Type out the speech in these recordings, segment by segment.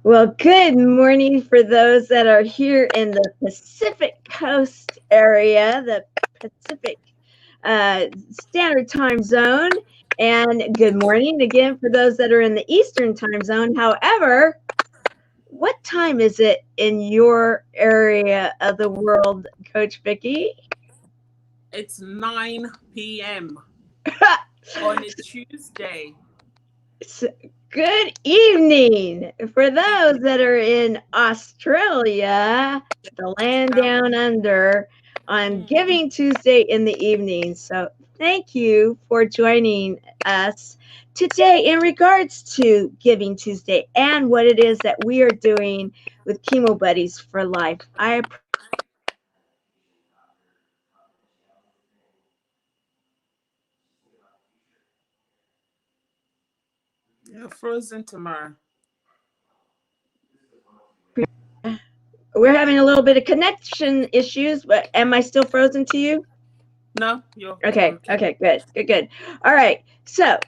Well, good morning for those that are here in the Pacific Coast area, the Pacific Standard Time Zone. And good morning again for those that are in the Eastern Time Zone. However, what time is it in your area of the world, Coach Vicky? It's 9 p.m. on a Tuesday. S- Good evening for those that are in Australia, the land down under, on Mm. Giving Tuesday in the evening. So, thank you for joining us today in regards to Giving Tuesday and what it is that we are doing with Chemo Buddies for Life. I You're frozen, Tamara. We're having a little bit of connection issues, but am I still frozen to you? No, you're Okay, okay. okay, good. All right. So,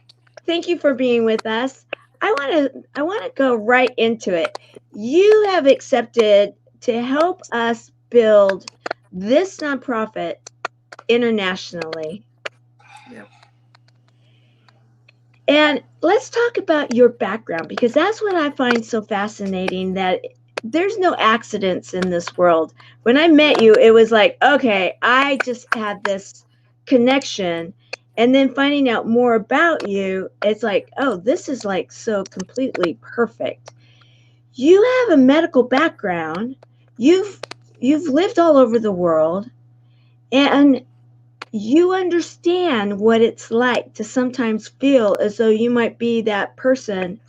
thank you for being with us. I want to go right into it. You have accepted to help us build this nonprofit internationally. Yep. And let's talk about your background because that's what I find so fascinating that there's no accidents in this world. When I met Yeah. you, it was like, okay, I just had this connection. And then finding out more about you, it's like, oh, this is like so completely perfect. You have a medical background. You've you've lived all over the world and you understand what it's like to sometimes feel as though you might be that person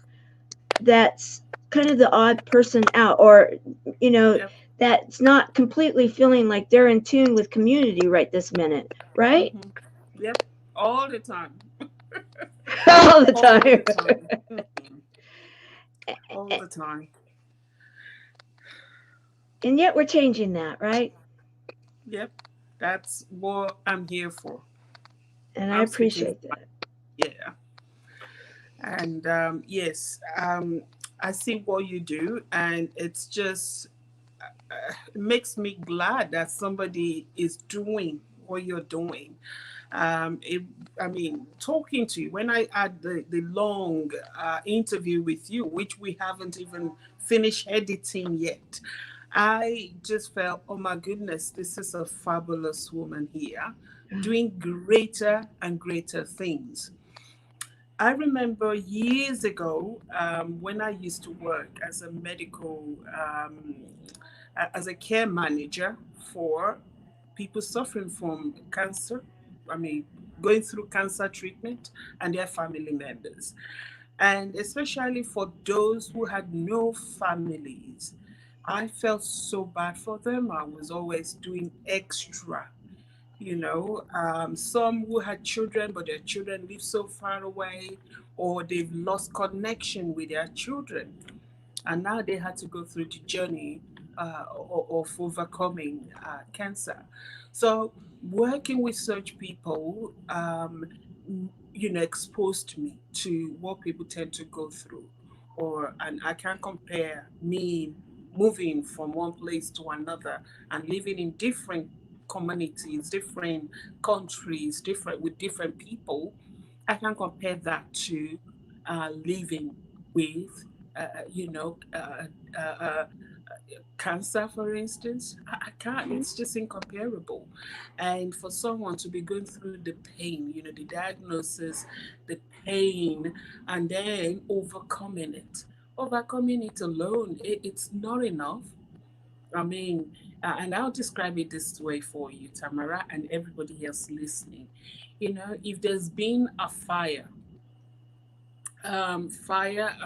that's kind of the odd person out, or you know Yep. that's not completely feeling like they're in tune with community right this minute, right? hmm Yep. All the time. All the All the time. time. All the time. And yet we're changing that, right? Yep. That's what I'm here for. And I I'm speaking. appreciate that. Yeah. And yes, I see what you do, and it's just it makes me glad that somebody is doing what you're doing. It, I mean, talking to you, when I had the long interview with you, which we haven't even finished editing yet, I just felt, oh my goodness, this is a fabulous woman here doing greater and greater things. I remember years ago when I used to work as a medical, as a care manager for people suffering from cancer. I mean, going through cancer treatment and their family members. And especially for those who had no families, I felt so bad for them. I was always doing extra, some who had children but their children live so far away, or they've lost connection with their children, and now they had to go through the journey of overcoming cancer. So working with such people, exposed me to what people tend to go through, and I can't compare me moving from one place to another and living in different communities, different countries, different with different people. I can compare that to living with, uh, you know, uh, uh, uh, cancer, for instance. I can't. It's just incomparable. And for someone to be going through the pain, the diagnosis, the pain, and then overcoming it alone, it's not enough. I mean, and I'll describe it this way for you, Tamara, and everybody else listening. If there's been a fire,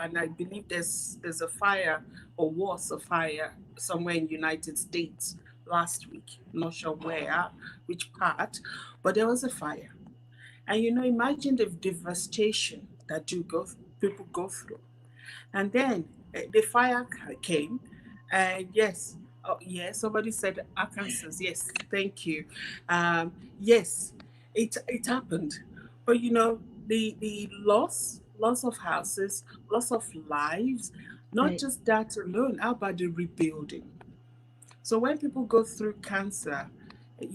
and I believe there's a fire or was a fire somewhere in United States last week. Not sure where, which part, but there was a fire. And imagine the devastation that people go through. And then the fire came, and yes, oh, yes, somebody said Arkansas. Yes, thank you. Yes, it happened, but the loss of houses, loss of lives, Not Right. just that alone, how about the rebuilding? So when people go through cancer, the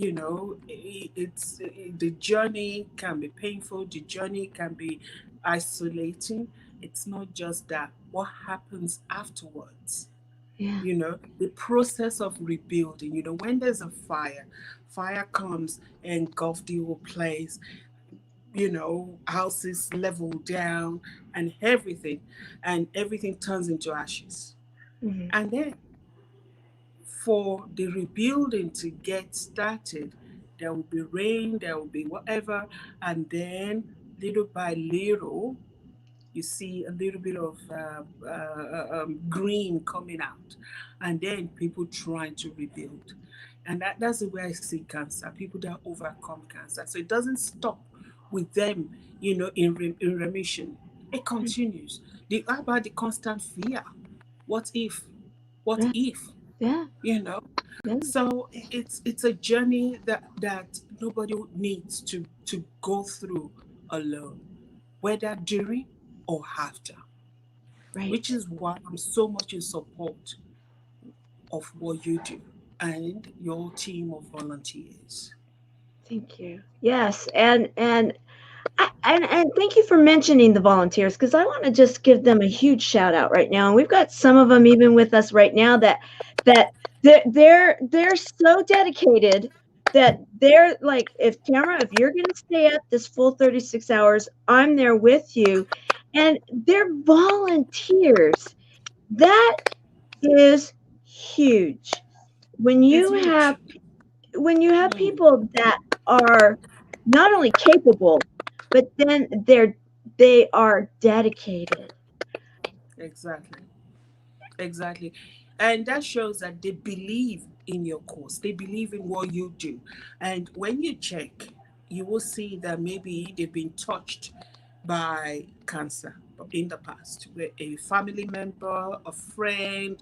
journey can be painful, the journey can be isolating. It's not just that. What happens afterwards? Yeah. The process of rebuilding. When there's a fire, fire comes and engulf the whole place. Houses level down and everything turns into ashes. Hmm. And then for the rebuilding to get started, there will be rain, there will be whatever, and then little by little, you see a little bit of green coming out, and then people trying to rebuild. And that's the way I see cancer, people that overcome cancer. So it doesn't stop with them, in remission. It continues. How about the constant fear? What if? What Yeah. if? Yeah. you know Yeah. so it's a journey that nobody needs to go through alone, whether during or after, which Right. is why I'm so much in support of what you do and your team of volunteers. Thank you. Yes, and thank you for mentioning the volunteers, because I want to just give them a huge shout out right now. And we've got some of them even with us right now that they're so dedicated that they're like, if Tamara, if you're going to stay up this full 36 hours, I'm there with you. And they're volunteers. That is huge. When It's you have huge. when you have Mm, people that are not only capable, but then they are dedicated. exactly. Exactly. And that shows that they believe in your cause, they believe in what you do. And when you check, you will see that maybe they've been touched by cancer in the past, where a family member, a friend,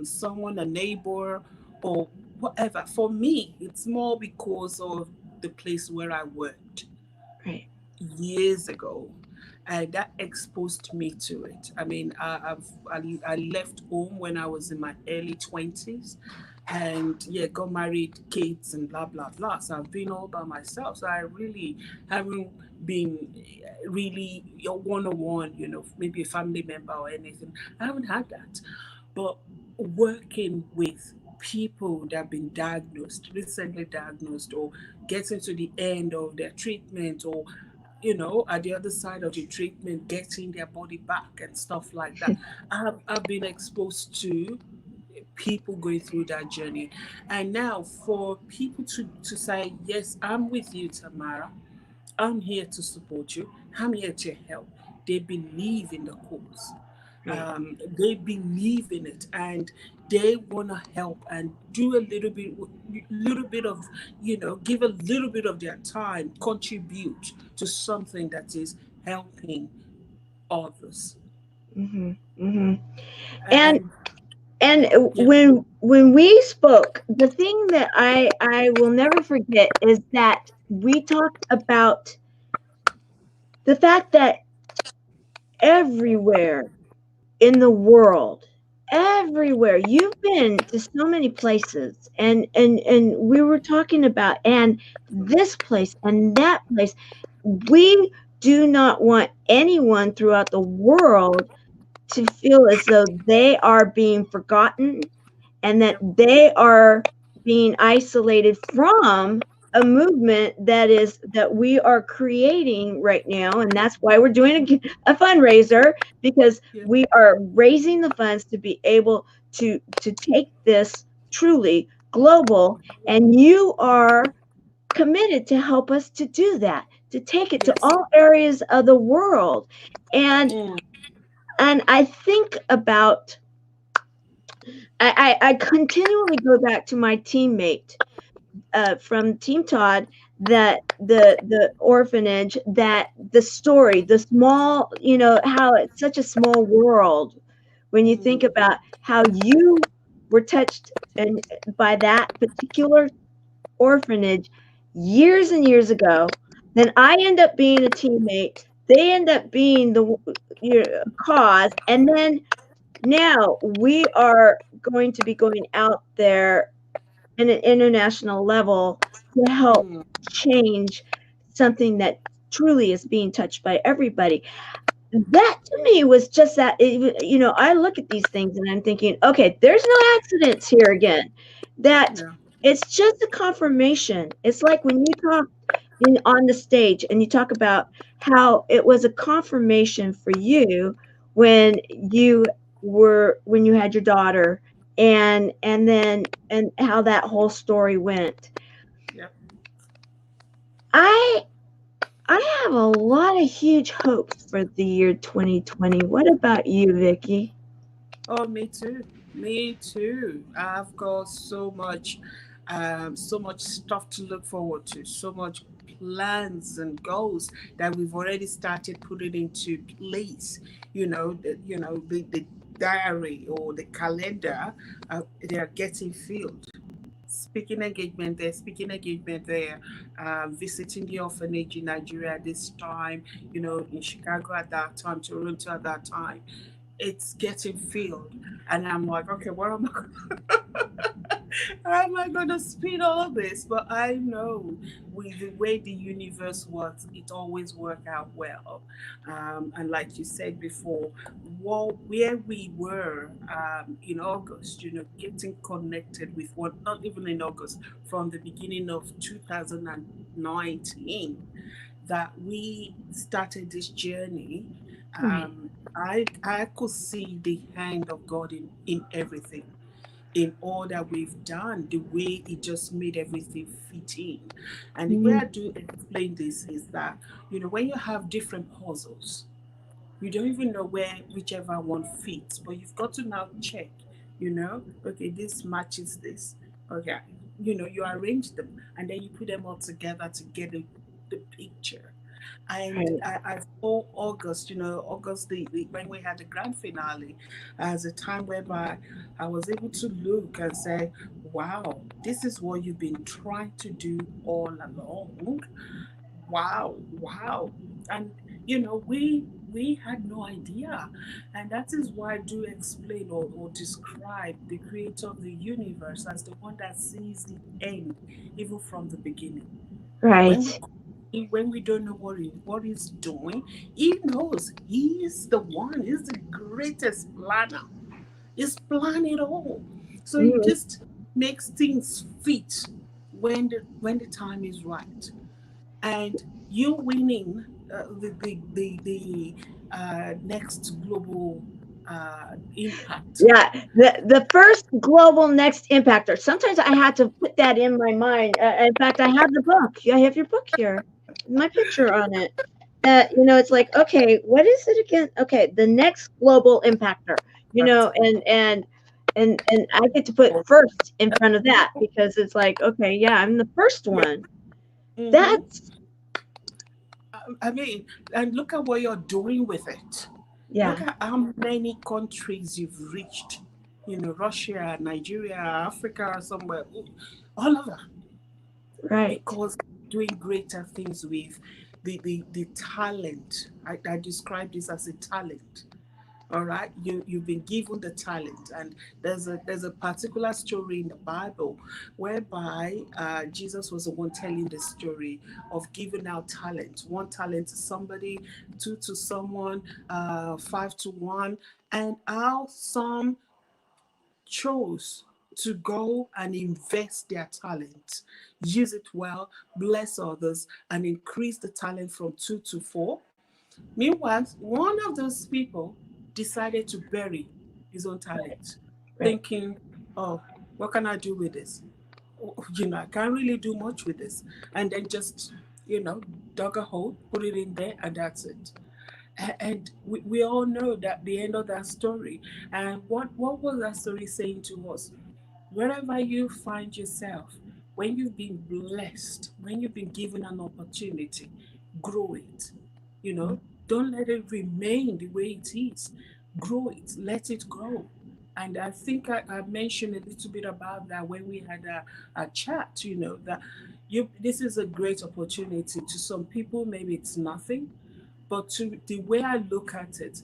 someone, a neighbor, or whatever. For me, it's more because of the place where I worked Right. years ago, and that exposed me to it. I mean, I left home when I was in my early 20s, and yeah, got married, kids, and blah blah blah. So I've been all by myself. So I really haven't been really one on one, maybe a family member or anything. I haven't had that, but working with people that have been diagnosed, recently diagnosed, or getting to the end of their treatment, or at the other side of the treatment, getting their body back and stuff like that. I've been exposed to people going through that journey. And now for people to say, yes, I'm with you, Tamara. I'm here to support you. I'm here to help. They believe in the cause. Right. They believe in it, and they want to help and do a little bit of, give a little bit of their time, contribute to something that is helping others. Hmm. Hmm. And And and yeah, when we spoke, the thing that I will never forget is that we talked about the fact that everywhere in the world, everywhere you've been to so many places, and we were talking about, and this place and that place, we do not want anyone throughout the world to feel as though they are being forgotten and that yeah, they are being isolated from a movement that we are creating right now. And that's why we're doing a fundraiser, because yeah, we are raising the funds to be able to take this truly global, and you are committed to help us to do that, to take it to yes, all areas of the world. and mm, and I think about, I continually go back to my teammate from Team Todd, that the orphanage, that the story, the small, how it's such a small world when you think mm, about how you were touched and by that particular orphanage years and years ago. Then I end up being a teammate. They end up being the cause, and then now we are going to be going out there in an international level to help Mm, change something that truly is being touched by everybody. That to me was just that, I look at these things and I'm thinking, okay, there's no accidents here again. That yeah. it's just a confirmation. It's like when you talk on the stage and you talk about how it was a confirmation for you when when you had your daughter, and how that whole story went. Yep. I I have a lot of huge hopes for the year 2020. What about you, Vicky? Oh, me too. Me too. I've got so much stuff to look forward to. So much plans and goals that we've already started putting into place. The diary or the calendar, they are getting filled. Speaking engagement there, speaking engagement there, visiting the orphanage in Nigeria this time, in Chicago at that time, Toronto at that time. It's getting filled. And I'm like, okay, how am I gonna spin all this? But I know with the way the universe works, it always works out well. And like you said before, where we were in August, getting connected with what, not even in August, from the beginning of 2019, that we started this journey. Right. I could see the hand of God in everything, in all that we've done, the way it just made everything fit in. And the way Mhm. I do explain this is that, when you have different puzzles, you don't even know where whichever one fits, but you've got to now check, okay, this matches this. Okay. You arrange them and then you put them all together to get the picture. And Right. I saw August, August, when we had the grand finale, as a time whereby I was able to look and say, wow, this is what you've been trying to do all along. Wow, wow. And we had no idea. And that is why I do explain or describe the creator of the universe as the one that sees the end even from the beginning. When we Right. when we don't know what he's doing, he knows. He's the one, he's the greatest planner. He's planning it all. So he Mhm. just makes things fit when the time is right. And you winning the next global impact. Yeah, the first global next impactor. Sometimes I had to put that in my mind. In fact, I have the book. I have your book here, my picture on it. It's like, okay, what is it again? Okay, the next global impactor. And I get to put first in front of that because it's like, okay, yeah, I'm the first Yeah. one. Mm-hmm. That's I mean, and look at what you're doing with it. Look yeah, at how many countries you've reached. Russia, Nigeria, Africa, somewhere, all over, right, because doing greater things with the talent. I describe this as a talent. All right, you've been given the talent, and there's a particular story in the Bible whereby Jesus was the one telling the story of giving out talent. One talent to somebody, two to someone, five to one, and how some chose to go and invest their talent, use it well, bless others, and increase the talent from two to four. Meanwhile, one of those people decided to bury his own talent, right, thinking, oh, what can I do with this? I can't really do much with this. And then just, dug a hole, put it in there, and that's it. And we all know that the end of that story. And what was that story saying to us? Wherever you find yourself, when you've been blessed, when you've been given an opportunity, grow it. You know, don't let it remain the way it is. Grow it, let it grow. And I think I mentioned a little bit about that when we had a chat, that this is a great opportunity. To some people, maybe it's nothing, but to the way I look at it,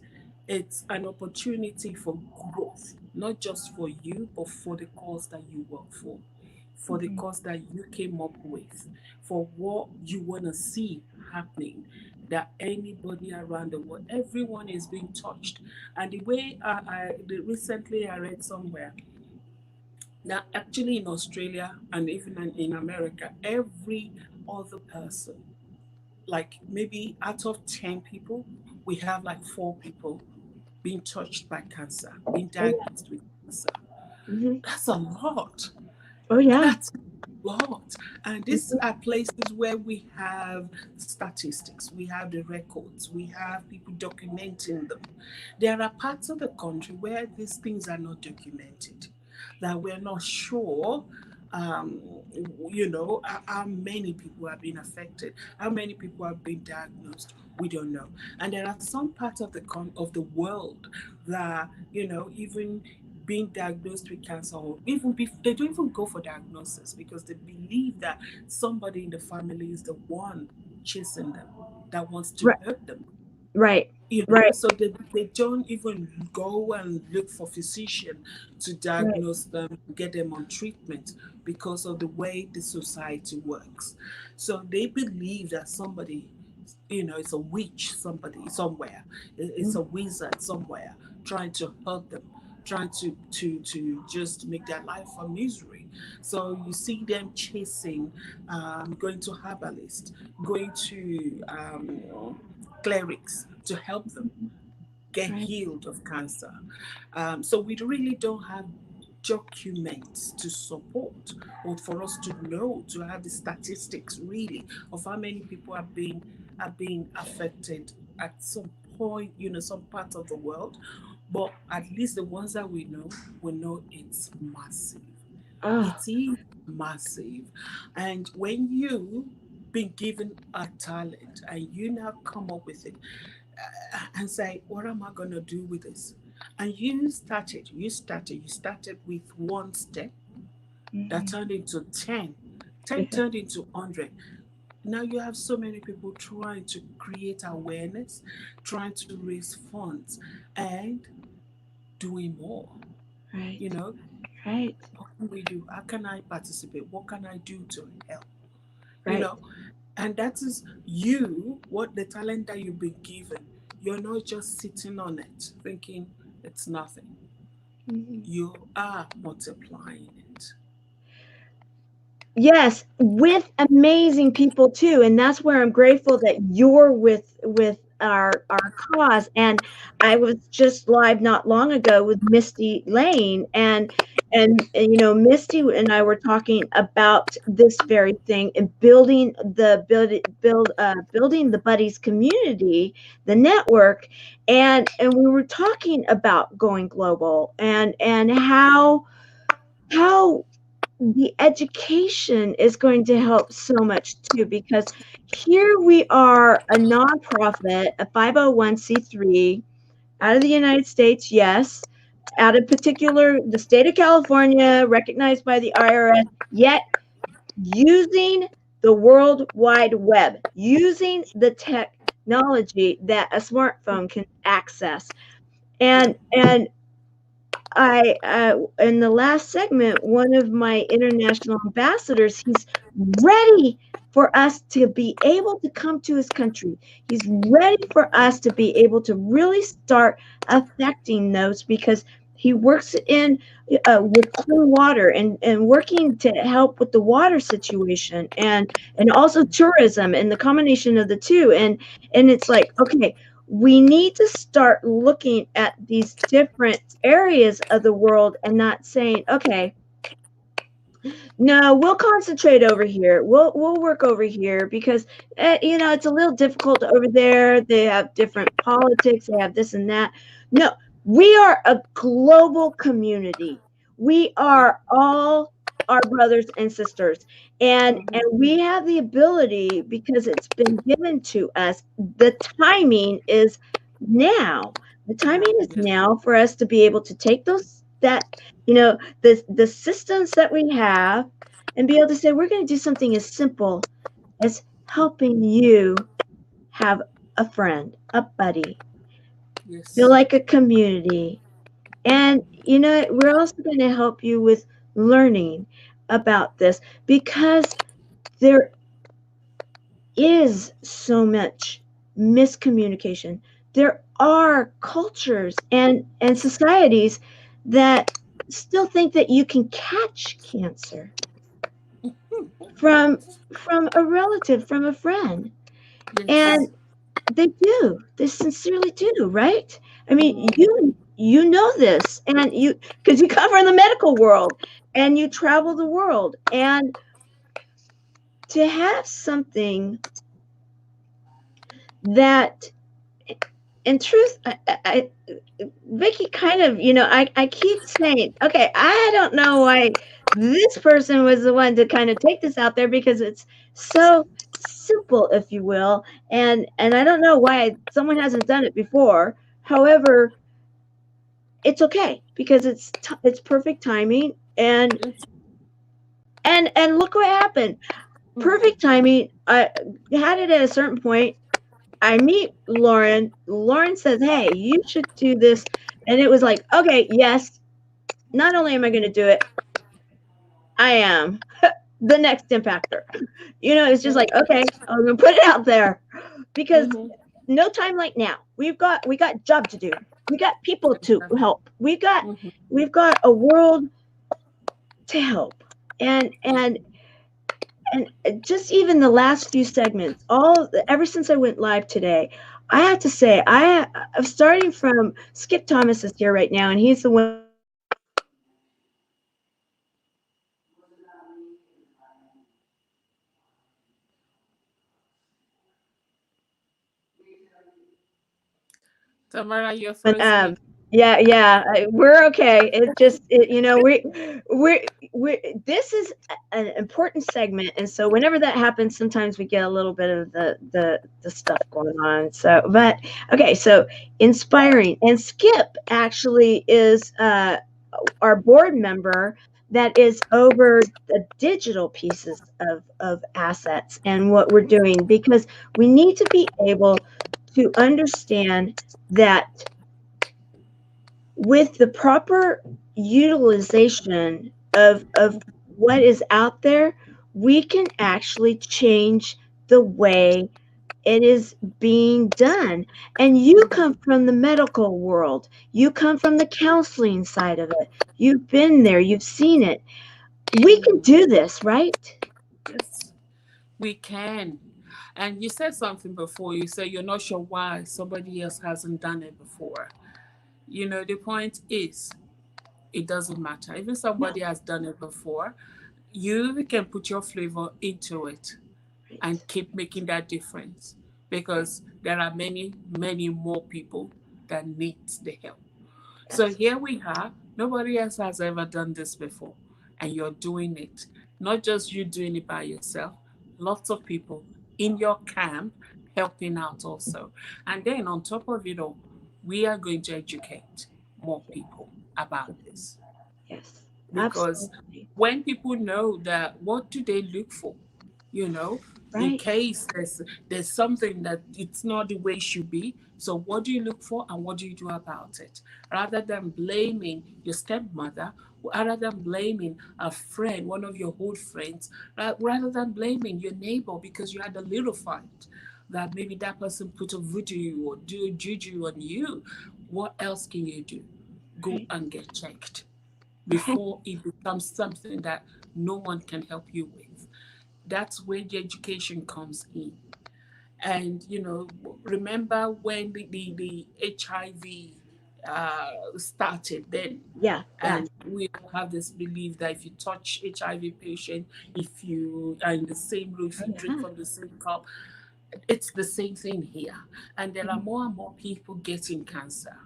It's an opportunity for growth, not just for you, but for the cause that you work for the Mhm. cause that you came up with, for what you want to see happening. That anybody around the world, everyone is being touched. And the way recently I read somewhere that actually in Australia and even in America, every other person, like maybe out of 10 people, we have like 4 people being touched by cancer, being Oh yeah. diagnosed with cancer. Hmm. That's a lot. Oh yeah. That's a lot. And these Mhm. are places where we have statistics, we have the records, we have people documenting them. There are parts of the country where these things are not documented, that we're not sure. Um, how many people have been affected, how many people have been diagnosed. We don't know, and there are some parts of the world that even being diagnosed with cancer, or they don't even go for diagnosis because they believe that somebody in the family is the one chasing them, that wants to Right. hurt them. Right. Right. So they don't even go and look for physician to Right. diagnose them, get them on treatment, because of the way the society works. So they believe that somebody, it's a witch, somebody somewhere, it's Mhm. a wizard somewhere trying to hurt them, trying to just make their life a misery. So you see them chasing, going to herbalists, going to clerics to help them get Right. healed of cancer. So we really don't have documents to support, or for us to know, to have the statistics really of how many people are being affected at some point, some part of the world. But at least the ones that we know it's massive. Oh. It is massive. And when you been given a talent and you now come up with it, and say, what am I going to do with this? And you started with one step that Mhm. turned into 10, Yeah. 10 turned into 100. Now you have so many people trying to create awareness, trying to raise funds, and doing more. Right. You know, Right. what can we do? How can I participate? What can I do to help? You Right. know, and that is you, what the talent that you've been given. You're not just sitting on it thinking it's nothing. Mhm. You are multiplying it. Yes, with amazing people too, and that's where I'm grateful that you're with our cause. And I was just live not long ago with Misty Lane, and Misty and I were talking about this very thing and building the buddies community, the network, and we were talking about going global and how the education is going to help so much too, because here we are, a nonprofit, a 501c3 out of the United States, yes, out of the state of California, recognized by the IRS, yet using the World Wide Web, using the technology that a smartphone can access. Yeah. And I in the last segment, one of my international ambassadors, he's ready for us to be able to come to his country. He's ready for us to be able to really start affecting those, because he works in with clean water and working to help with the water situation and also tourism and the combination of the two. And it's like, okay, we need to start looking at these different areas of the world and not saying, okay, no, we'll concentrate over here. We'll work over here because it's a little difficult over there. They have different politics. They have this and that. No, we are a global community. We Yeah. are all our brothers and sisters, and Mm-hmm. we have the ability, because it's been given to us. The timing is now. The Now, timing is yeah. now for us to be able to take those that the systems that we have and be able to say, we're going to do something as simple as helping you have a friend, a buddy, feel Yes. like a community. And we're also going to help you with learning about this because there is so much miscommunication. There are cultures and societies that still think that you can catch cancer from from a relative, from a friend. And Yes. they do. They sincerely do, right? I mean, Mm. you know this, and you because you come from the medical world and you travel the world, and to have something that, in truth, Vicky kind of, I keep saying, okay, I don't know why this person was the one to kind of take this out there because it's so simple, if you will, and I don't know why someone hasn't done it before. However, it's okay because it's perfect timing, Yes. and look what happened. Mm. Perfect timing. I had it at a certain point. I meet Lauren. Lauren says, "Hey, you should do this," and it was like, okay, yes. Not only am I going to do it, I am the next impactor. It's just like, Mm. okay, I'm going to put it out there because Mm-hmm. no time like now. We got job to do. We got people to Exactly. help. Mm-hmm. We've got a world to help. And Yeah. and and just even the last few segments, all ever since I went live today, I have to say I'm starting from Skip Thomas is here right now, and he's the one that kind of Tamara, you're but frozen. yeah, yeah, we're okay. It just we this is an important segment, and so whenever that happens, sometimes we get a little bit of the stuff going on. So, but okay, so inspiring, and Skip actually is our board member that is over the digital pieces of assets and what we're doing because we need to be able to understand that with the proper utilization of what is out there, we can actually change the way it is being done. And you Mm-hmm. come from the medical world. You come from the counseling side of it. You've been there, you've seen it. We can Mm. do this, right? Yes, we can. And you said something before. You said you're not sure why somebody else hasn't done it before. The point is, it doesn't matter. Even No, somebody has done it before, you can put your flavor into it right. and keep making that difference because there are many, many more people that needs the help. So Yes, here we are. Nobody else has ever done this before, and you're doing it. Not just you doing it by yourself, lots of people in your camp helping out also. And then on top of it all, we are going to educate more people about this yes, because absolutely. when people know that, what do they look for, you know in Right, case there's something that it's not the way it should be. So what do you look for and what do you do about it, rather than blaming your stepmother, rather than blaming a friend, one of your old friends, rather than blaming your neighbor because you had a little fight, that maybe that person put a voodoo or do juju on you. What else can you do? Go right, and get checked right. before it becomes something that no one can help you with. That's where the education comes in. And, remember when the HIV started then? Yeah, yeah, And we all have this belief that if you touch HIV patient, if you are in the same room, if oh, you drink yeah, from the same cup, it's the same thing here. And there are mhm, more and more people getting cancer,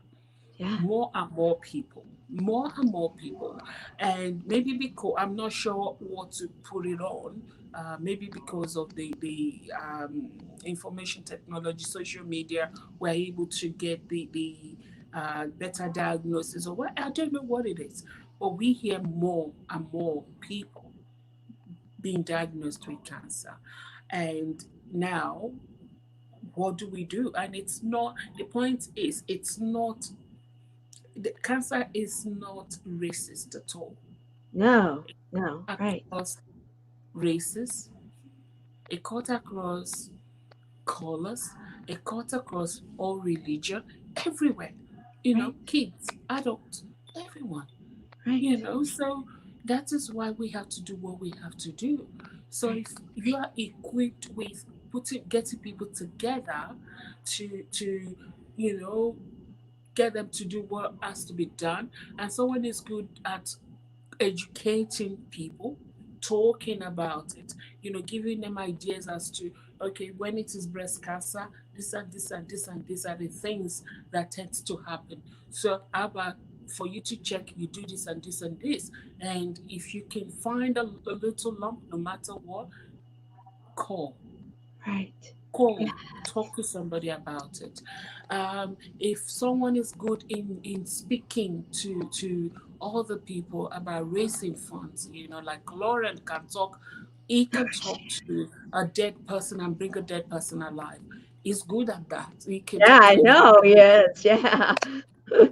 yeah, more and more people, more and more people. And maybe because I'm not sure what to put it on, maybe because of the information technology, social media, we're able to get the better diagnosis, or what, I don't know what it is, but we hear more and more people being diagnosed with cancer. And now what do we do? And it's not, the point is, it's not, the cancer is not racist at all. No, no, right, Across races, it cut across colors, it cut across all religion, everywhere. right, Kids, adults, everyone. right, So that is why we have to do what we have to do. So right, if you are equipped with getting people together to you know get them to do what has to be done, and someone is good at educating people, talking about it, giving them ideas as to, okay, when it is breast cancer, this and this and this and these are the things that tends to happen. So how about for you to check, you do this and this and this. And if you can find a little lump, no matter what, call right. Yeah, call, talk to somebody about it. If someone is good in speaking to other people about raising funds, like Lauren can talk, he can talk to a dead person and bring a dead person alive. He's good at that. He can yeah, talk I to a know. very Yes, yeah.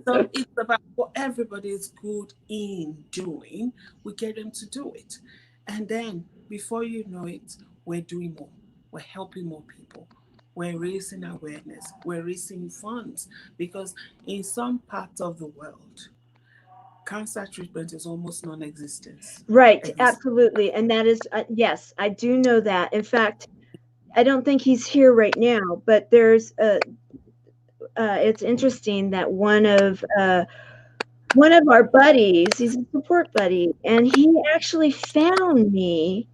so it's about what everybody is good in doing. We get them to do it. And then before you know it, we're doing more. We're helping more people. We're raising awareness. We're raising funds. Because in some parts of the world, cancer treatment is almost non existent. Right, absolutely. And that is, yes, I do know that. In fact, I don't think he's here right now, but it's interesting that one of our buddies, he's a support buddy, and he actually found me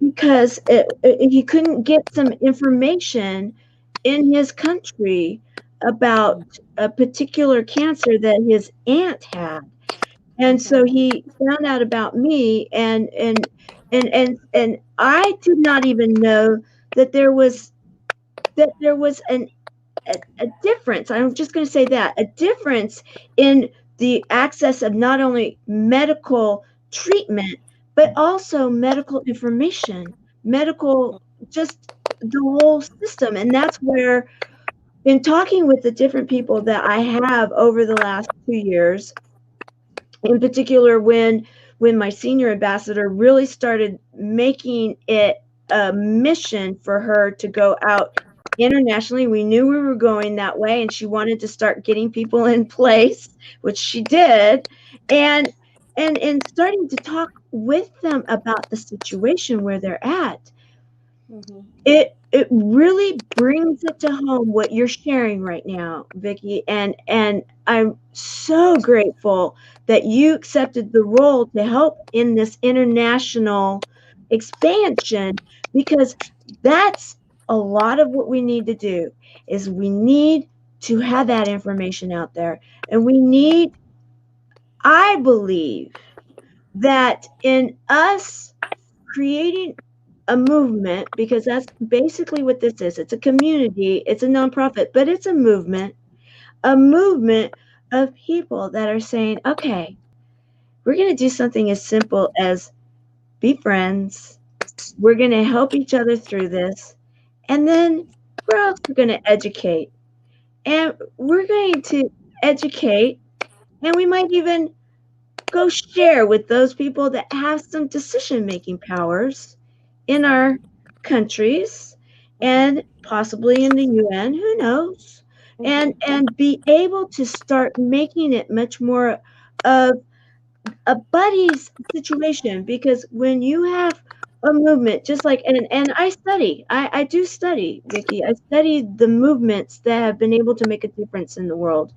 because he couldn't get some information in his country about Mhm, a particular cancer that his aunt had. And so mhm, he found out about me, and I did not even know that there was a difference. I'm just going to say that a difference in the access of not only medical treatment, but also medical information, medical, just the whole system. And that's where, in talking with the different people that I have over the last 2 years, in particular when my senior ambassador really started making it a mission for her to go out internationally. We knew we were going that way, and she wanted to start getting people in place, which she did, and and starting to talk with them about the situation where they're at. mhm. It really brings it to home what you're sharing right now, Vicky, and I'm so grateful that you accepted the role to help in this international expansion, because that's a lot of what we need to do. Is we need to have that information out there, and we need, I believe, that in us creating a movement, because that's basically what this is. It's a community, it's a nonprofit, but it's a movement of people that are saying, okay, we're going to do something as simple as be friends. We're going to help each other through this. And then we're also going to educate. And we're going to educate, and we might even go share with those people that have some decision making powers in our Exactly. countries Mhm, and possibly in the UN, who knows? And mhm, be able to start making it much more of a buddy's situation, because when you have a movement, just like, and I do study, Vicky. I study the movements that have been able to make a difference in the world,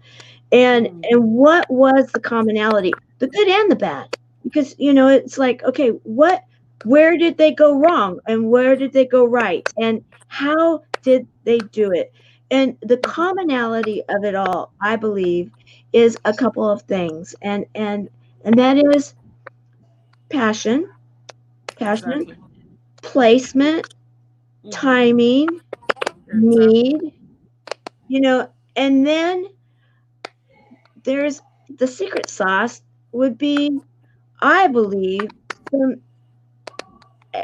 mhm, and what was the commonality, the good and the bad, because it's like, okay, where did they go wrong and where did they go right, and how did they do it? And the mhm. commonality of it all, I believe, is a couple of things, and that is passion, passion, Exactly. placement, Mhm. timing, Exactly. need, you know and then there's the secret sauce would be, I believe, some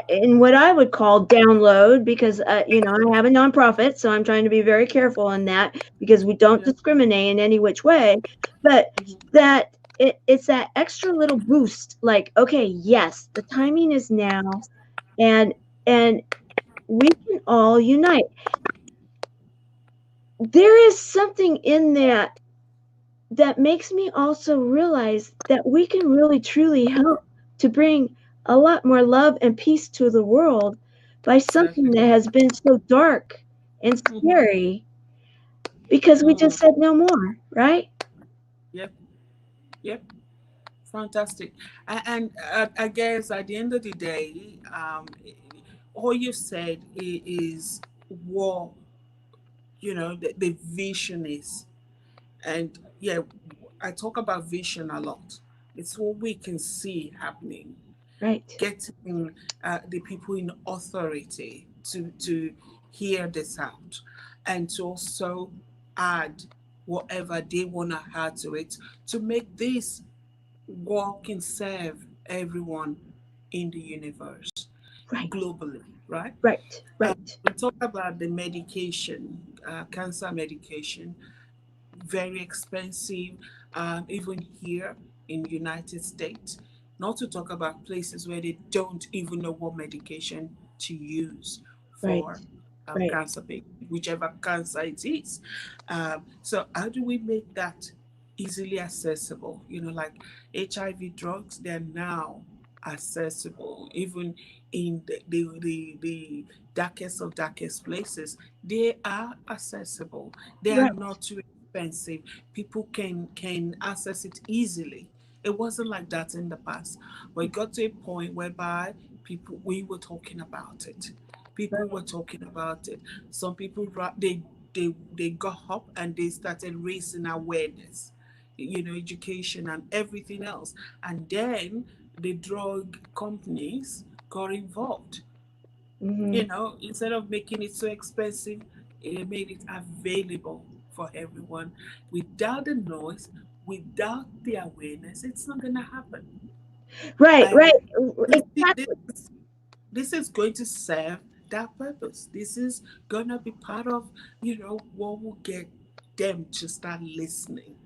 in what I would call download, because I have a nonprofit, so I'm trying to be very careful in that, because we don't Yeah. discriminate in any which way, but that it's that extra little boost, like, okay, yes, the timing is now, and and we can all unite. There is something in that makes me also realize that we can really truly help to bring a lot more love and peace to the world by something Exactly. that has been so dark and Mm-hmm. scary, because we just Mm. said no more, right? Yep. Yep. Fantastic. And I guess at the end of the day, all you said is what the vision is. And yeah, I talk about vision a lot. It's what we can see happening, Right, getting the people in authority to hear this out, and to also add whatever they want to add to it to make this work and serve everyone in the universe right, globally, right? right, right, We talk about the medication, cancer medication, very expensive, even here in United States. Not to talk about places where they don't even know what medication to use right, for right. cancer, whichever cancer it is. So how do we make that easily accessible? Like HIV drugs, they're now accessible, even in the darkest of darkest places. They are accessible. They are Right. not too expensive. People can access it easily. It wasn't like that in the past. But it got to a point whereby we were talking about it. People were talking about it. Some people they got up and they started raising awareness, education and everything else. And then the drug companies got involved. Hmm. Instead of making it so expensive, it made it available for everyone. Without the noise, without the awareness, it's not going to happen. Right, right, And this, this, exactly. this is going to serve that purpose. This is going to be part of, what will get them to start listening,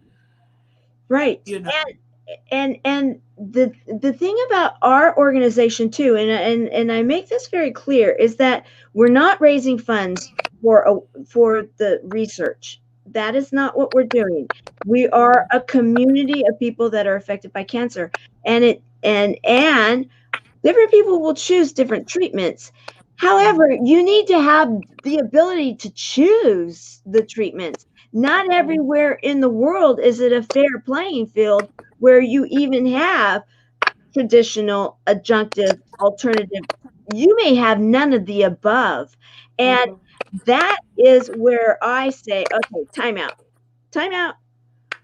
Right. you know. And the thing about our organization too, and I make this very clear, is that we're not raising funds for the research. That is not what we're doing. We are Mhm, a community of people that are affected by cancer, and different people will choose different treatments. However, mhm, you need to have the ability to choose the treatments. Not mhm, everywhere in the world is it a fair playing field where you even have traditional, adjunctive, alternative. You may have none of the above. And mhm, that is where I say, okay, time out. Time out.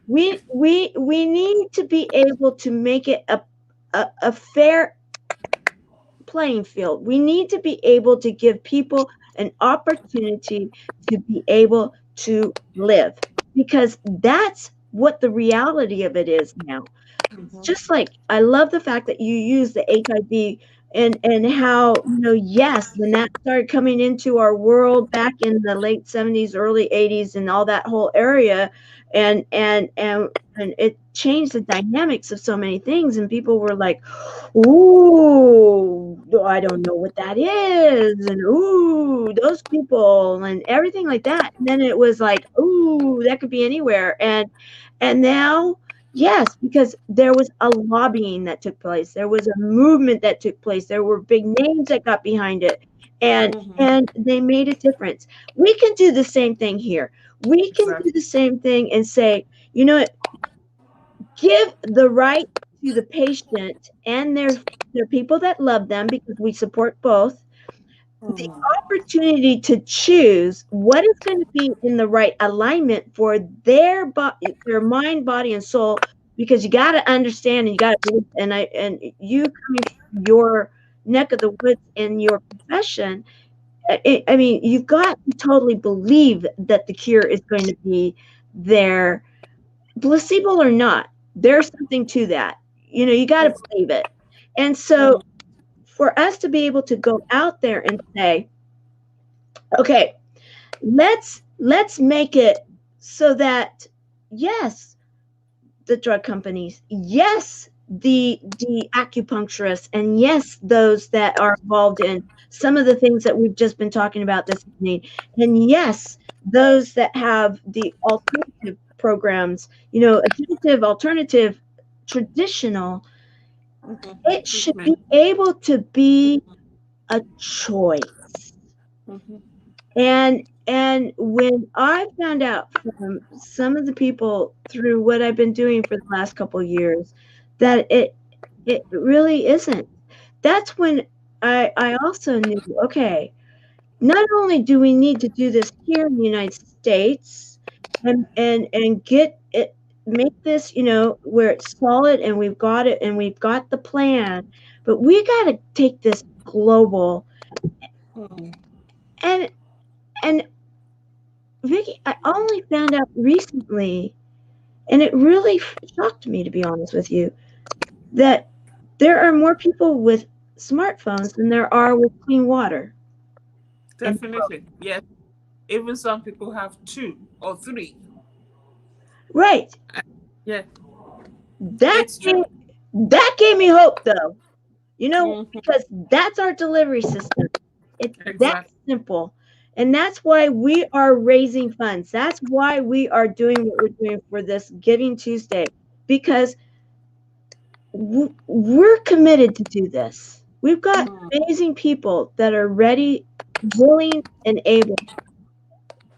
We need to be able to make it a fair playing field. We need to be able to give people an opportunity to be able to live, because that's what the reality of it is now. mhm, Just like I love the fact that you use the HIV, and how, yes, when that started coming into our world back in the late 70s, early 80s, and all that whole area, and it changed the dynamics of so many things, and people were like, ooh, I don't know what that is, and ooh, those people, and everything like that. And then it was like, ooh, that could be anywhere. And now, yes, because there was a lobbying that took place. There was a movement that took place. There were big names that got behind it, and mhm. and they made a difference. We can do the same thing here. We can do Exactly. the same thing and say, give the right to the patient and their people that love them, because we support both, the Mhm, opportunity to choose what is going to be in the right alignment for their body, their mind, body, and soul. Because you got to understand, and you got to, and you coming from your neck of the woods in your profession, I mean, you've got to totally believe that the cure is going to be there, placebo or not. There's something to that. You got to ex- believe it. And so mhm, for us to be able to go out there and say, okay, let's make it so that, yes, the drug companies, yes, the acupuncturists, and yes, those that are involved in some of the things that we've just been talking about this evening, and yes, those that have the alternative programs, adjunctive, alternative, traditional, it should be Treatment. able to be a choice. Mm-hmm. And when I found out from some of the people through what I've been doing for the last couple of years that it really isn't. That's when I also knew, okay, not only do we need to do this here in the United States and get it, make this, where it's solid and we've got it and we've got the plan, but we got to take this global. Mm. And and Vicky, I only found out recently, and it really shocked me, to be honest with you, that there are more people with smartphones than there are with clean water. And Definitely. Yes. Even some people have two or three. right, Yeah, that it's true. gave, that gave me hope, though. Hmm. Because that's our delivery system. It's that Exactly. simple. And that's why we are raising funds. That's why we are doing what we're doing for this Giving Tuesday, because we're committed to do this. We've got Mm. amazing people that are ready, willing, and able.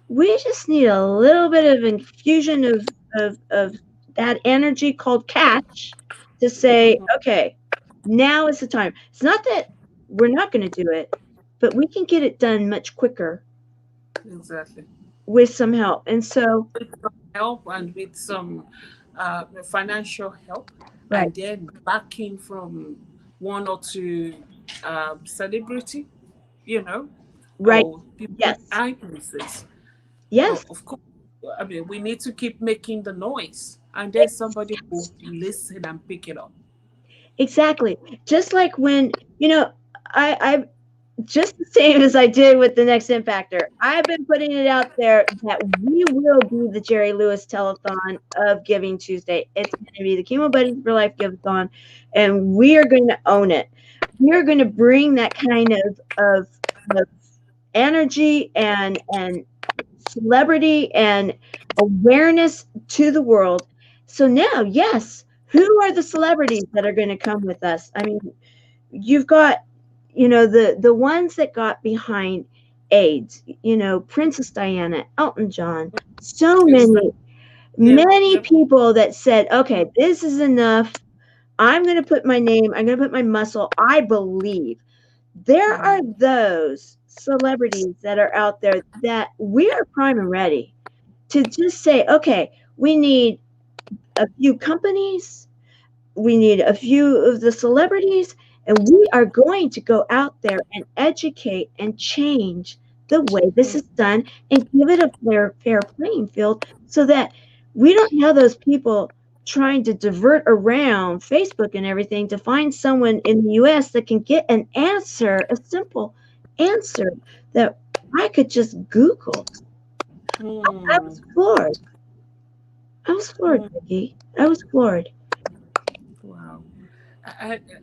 We just need a little bit of infusion of that energy called catch to say, Mhm. okay, now is the time. It's not that we're not going to do it, but we can get it done much quicker Exactly. with some help. And so, With some help and with some financial help, right, and then backing from one or two celebrity, you know, right, or people with yes, eyepieces. yes, But of course, I mean, we need to keep making the noise, and then somebody will listen and pick it up. exactly. Just like when, I just the same as I did with the next impactor. I've been putting it out there that we will be the Jerry Lewis telethon of Giving Tuesday. It's going to be the Chemo Buddies for Life Giveathon, and we are going to own it. We are going to bring that kind of energy and celebrity and awareness to the world. So now, yes, who are the celebrities that are going to come with us? I mean, you've got, the ones that got behind AIDS, Princess Diana, Elton John, so Exactly. Yep. many Yep. people that said, okay, this is enough. I'm going to put my name, I'm going to put my muscle. I believe there are Mm. those celebrities that are out there that we are prime and ready to just say, okay, we need a few companies, we need a few of the celebrities, and we are going to go out there and educate and change the way this Mm. is done and give it a fair playing field so that we don't have those people trying to divert around Facebook and everything to find someone in the US that can get an answer, a simple answer that I could just Google. I Mm. was floored. I was floored, Mm. Vicky. I was floored. Wow.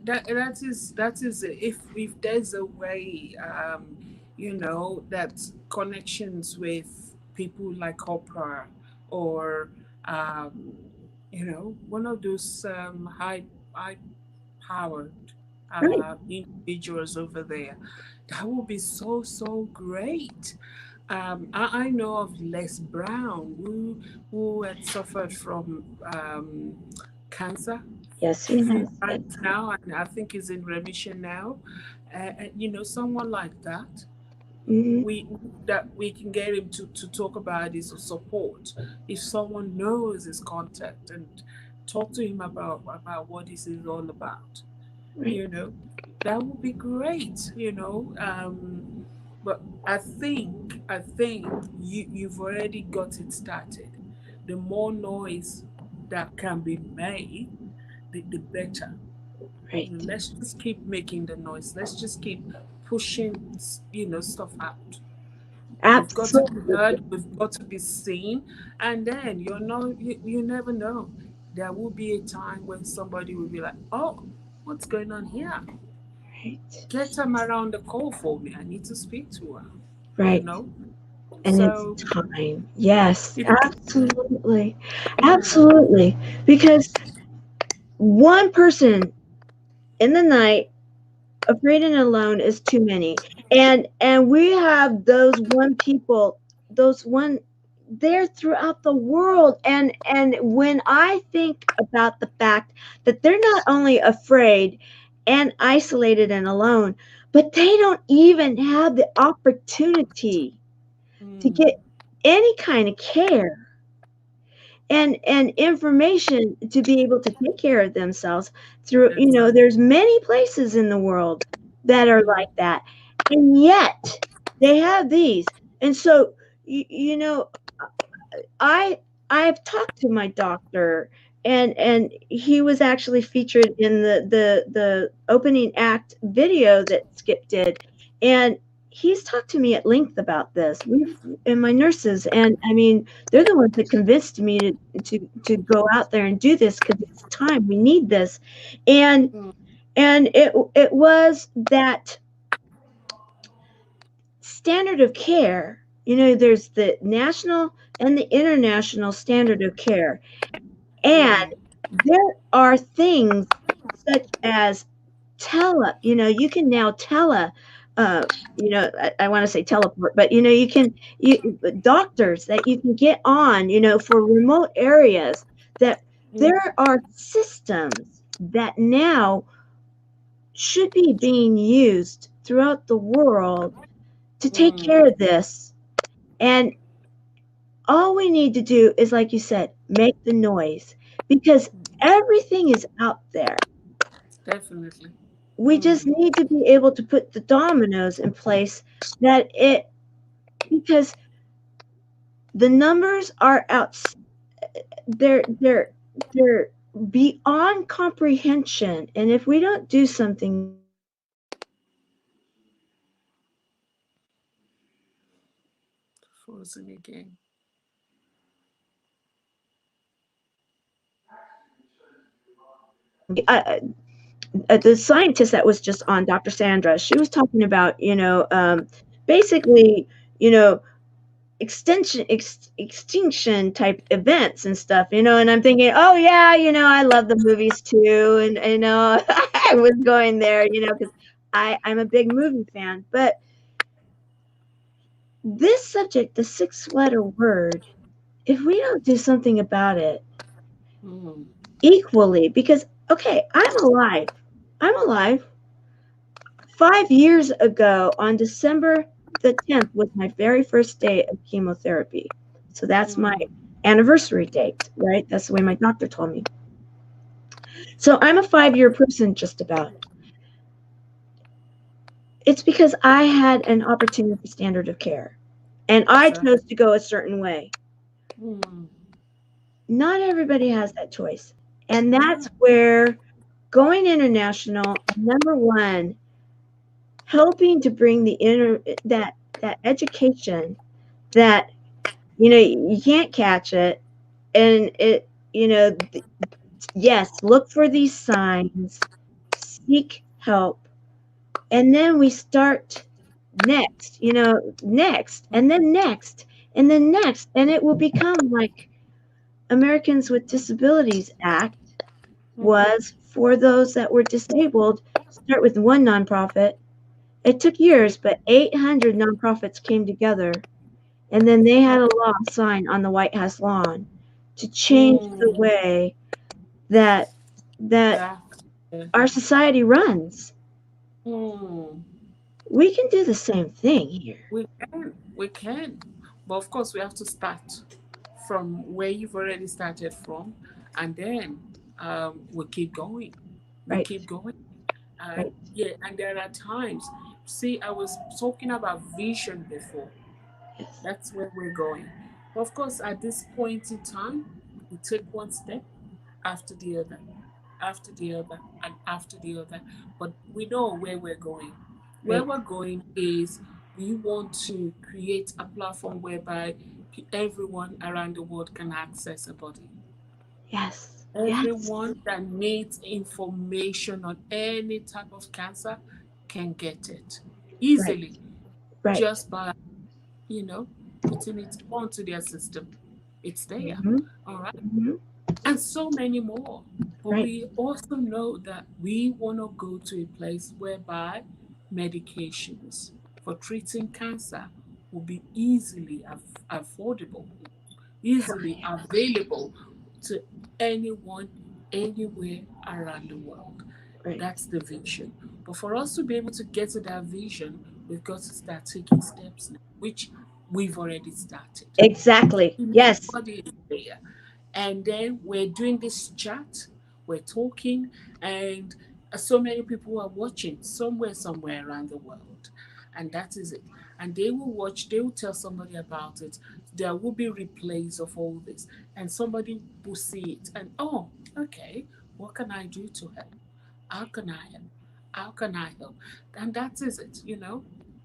That is if there's a way, that connections with people like Oprah, or one of those high powered Right. individuals over there, that would be so so great. I know of Les Brown, who had suffered from cancer. Yes, he has. Right Yes. now, and I think is in remission now. Someone like that, Mhm. we that we can get him to talk about his support. If someone knows his contact, and talk to him about what this is all about, Right. you know, that would be great. But I think you've already got it started. The more noise that can be made, the better. Right. Let's just keep making the noise. Let's just keep pushing, stuff out. We've got to be Absolutely. heard. We've got to be seen. And then you never know. There will be a time when somebody will be like, "Oh, what's going on here? Right. Get them around the call for me. I need to speak to her." You Right. know. And it's So time. Yes, it. absolutely. Mm, Absolutely. Because one person in the night afraid and alone is too many. And we have those one people, those one there throughout the world. And when I think about the fact that they're not only afraid and isolated and alone, but they don't even have the opportunity to mm, get any kind of care and information to be able to take care of themselves through, exactly. there's many places in the world that are Mm, like that, and yet they have these. And so I I've talked to my doctor, and he was actually featured in the opening act video that Skip did, and he's talked to me at length about this. We've and my nurses, and I mean, they're the ones that convinced me to go out there and do this because it's time. We need this, and mm, it was that standard of care. There's the national and the international standard of care. And mm, there are things such as you can now uh, I want to say teleport, but doctors that you can get on, for remote areas, that mm, there are systems that now should be being used throughout the world to take mm. care of this. And all we need to do is, like you said, make the noise, because everything is out there. Definitely. We just Mm, need to be able to put the dominoes in place that it because the numbers are out. They're beyond comprehension, and if we don't do something about it, frozen again. the scientist that was just on Dr. Sandra, she was talking about, basically, you know, extinction type events and stuff, and I'm thinking, oh yeah, I love the movies too, and I was going there, because I'm a big movie fan, but this subject, the six-letter word, if we don't do something about it Mm, equally, because okay, I'm alive. 5 years ago, on December the 10th, was my very first day of chemotherapy. So that's my mm, anniversary date, right? That's the way my doctor told me. So I'm a 5-year person, just about. It's because I had an opportunity for standard of care, and I exactly. chose to go a certain way. Mm, Not everybody has that choice. And no. that's where going international, number one, helping to bring that education that you can't catch it, and yes, look for these signs, seek help, and then we start next, and then next, and then next, and it will become like Americans with Disabilities Act Mm, was for those that were disabled. Start with one nonprofit. It took years, but 800 nonprofits came together, and then they had a law signed on the White House lawn to change the mm, way that that exactly. our society runs. Mm. We can do the same thing here, We can. We can. But of course, we have to start from where you've already started from, and then we keep going. We right? keep going. And Right. yeah, and there are times. See, I was talking about vision before. Yes. That's where we're going. Of course, at this point in time, we take one step after the other. after the other and after the other. But we know where we're going. Where Right. we're going is we want to create a platform whereby everyone around the world can access a body. Yes. Yes. Everyone that needs information on any type of cancer can get it Right. easily Right. just by, you know, putting it onto their system. It's there. Hmm. All right. Hmm. And so many more. But Right. we also know that we want to go to a place whereby medications for treating cancer will be easily affordable, easily Right. available to anyone, anywhere around the world. Right. That's the vision. But for us to be able to get to that vision, we've got to start taking steps now, which we've already started. Exactly. Yes. Everybody is there. And then we're doing this chat, we're talking, and so many people are watching somewhere around the world. And that is it. And they will watch, they will tell somebody about it. There will be replays of all this, and somebody will see it. And oh, okay, what can I do to help? How can I help? How can I help? And that is it.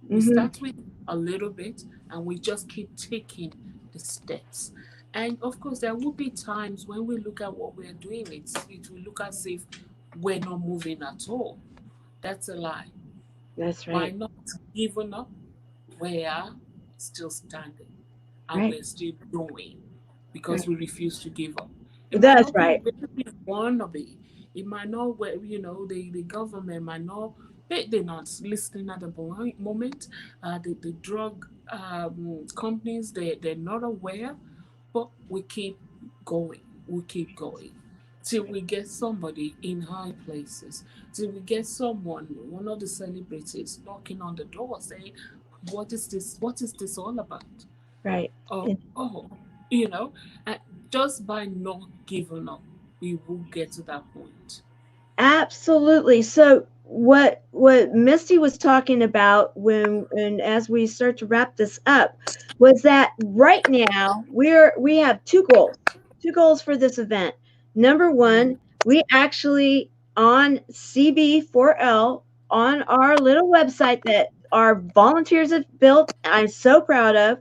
We Hmm. start with a little bit and we just keep taking the steps. And of course, there will be times when we look at what we're doing, it will look as if we're not moving at all. That's a lie. That's By right. not giving up, we are still standing and Right. we're still going because Right. we refuse to give up. It might That's not be right. where we want to be. It might not where, the government might not, they're not listening at the moment. The drug companies, they're not aware, but we keep going. We keep going till we get somebody in high places, till we get someone, one of the celebrities, knocking on the door saying, "What is this? What is this all about?" Right. Oh, And oh, you know, and just by not giving up, we will get to that point. absolutely. So what Misty was talking about when and as we start to wrap this up was that right now we have two goals. Two goals for this event. Number Mm, one, we actually on CB4L on our little website that our volunteers have built, I'm so proud of,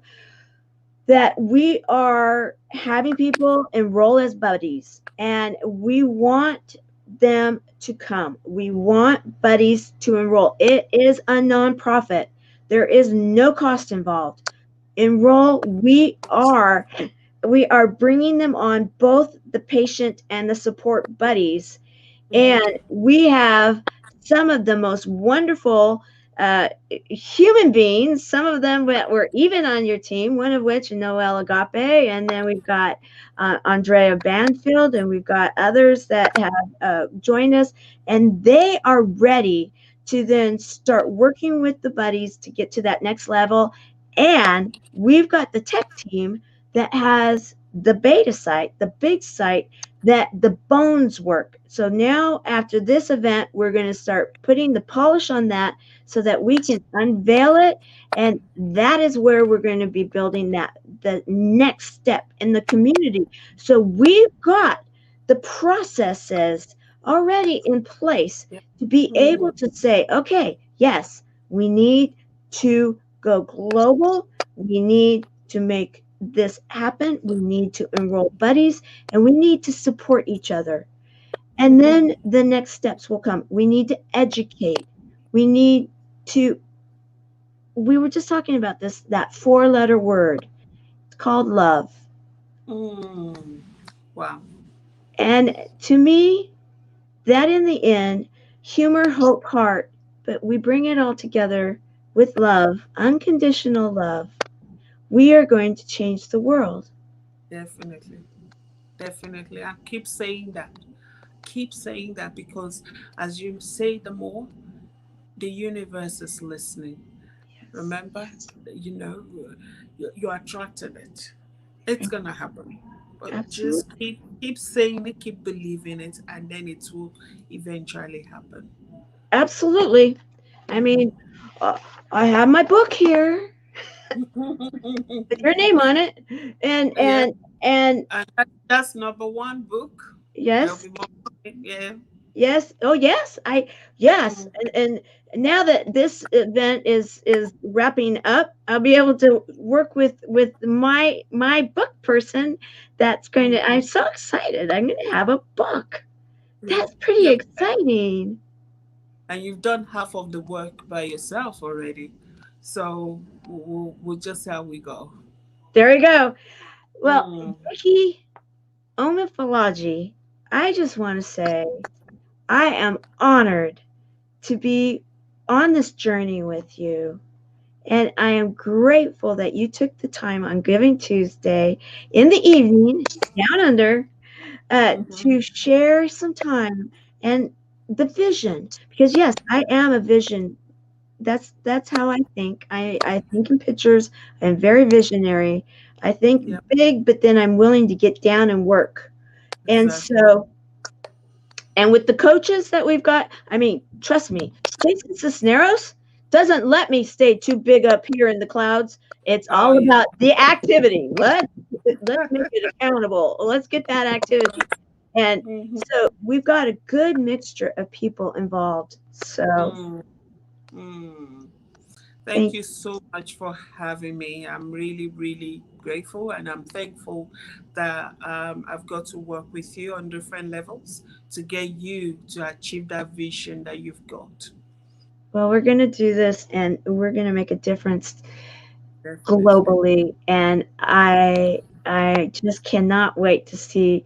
that we are having people enroll as buddies and we want them to come. We want buddies to enroll. It is a nonprofit. There is no cost involved. Enroll. We are bringing them on, both the patient and the support buddies, and mm, we have some of the most wonderful human beings. Some of them that were even on your team, one of which Noel Agape, and then we've got Andrea Banfield, and we've got others that have joined us, and they are ready to then start working with the buddies to get to that next level. And we've got the tech team that has the beta site, the big site, that the bones work. So now after this event, we're going to start putting the polish on that so that we can unveil it. And that is where we're going to be building the next step in the community. So we've got the processes already in place yeah. to be Mm, able to say, okay, yes, we need to go global. We need to make this happen. We need to enroll buddies and we need to support each other. And mhm, then the next steps will come. We need to educate. We need to, we were just talking about this, that four-letter word. It's called love. mm. Wow. And to me, that in the end, humor, hope, heart, but we bring it all together with love, unconditional love. We are going to change the world. Definitely. Definitely. And keep saying that. Keep saying that because as you say the more, the universe is listening. Yes. Remember, Yes. you attracted it. It's Right. gonna happen. But just Absolutely. keep saying it, keep believing it, and then it will eventually happen. Absolutely. I mean, uh, I have my book here with your name on it, and Yeah, and and and that's number one book. There'll yes, be more. Yeah. Yes. Oh, yes. Yes. Mm, And now that this event is wrapping up, I'll be able to work with my book person. That's going mm, to. I'm so excited. I'm going to have a book. yeah. That's pretty Yep. exciting. And you've done half of the work by yourself already. So we'll just see how we go. There we go. Well, Mm, Vicky Omifolaji, I just want to say I am honored to be on this journey with you. And I am grateful that you took the time on Giving Tuesday in the evening, down under, mm-hmm. to share some time and the vision. Because yes, I am a vision. That's how I think. I think in pictures. I'm very visionary. I think Yep. big, but then I'm willing to get down and work. And Exactly. so, and with the coaches that we've got, I mean, trust me, Jason Cisneros doesn't let me stay too big up here in the clouds. It's Oh all yeah. about the activity. Let's make it accountable. Let's get that activity. And Mm-hmm. so we've got a good mixture of people involved. So Mm, mm. Thank thank you so much for having me. I'm really, really grateful, and I'm thankful that I've got to work with you on different levels to get you to achieve that vision that you've got. well, we're gonna do this and we're gonna make a difference Definitely. globally. And I just cannot wait to see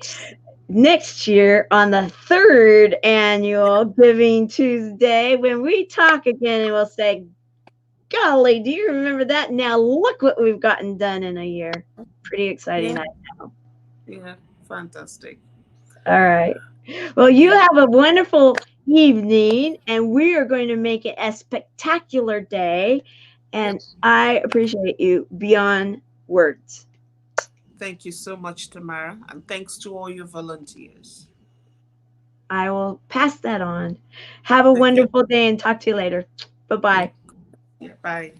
next year on the third annual Giving Tuesday when we talk again and we'll say, golly, do you remember that? Now look what we've gotten done in a year. Pretty exciting, Yeah, I know. yeah, fantastic. All right. Well, you Yeah, have a wonderful evening, and we are going to make it a spectacular day. yep. And I appreciate you beyond words. Thank you so much, Tamara, and thanks to all your volunteers. I will pass that on. Have a Take care. wonderful day and talk to you later. Bye Yeah, bye. yeah, bye.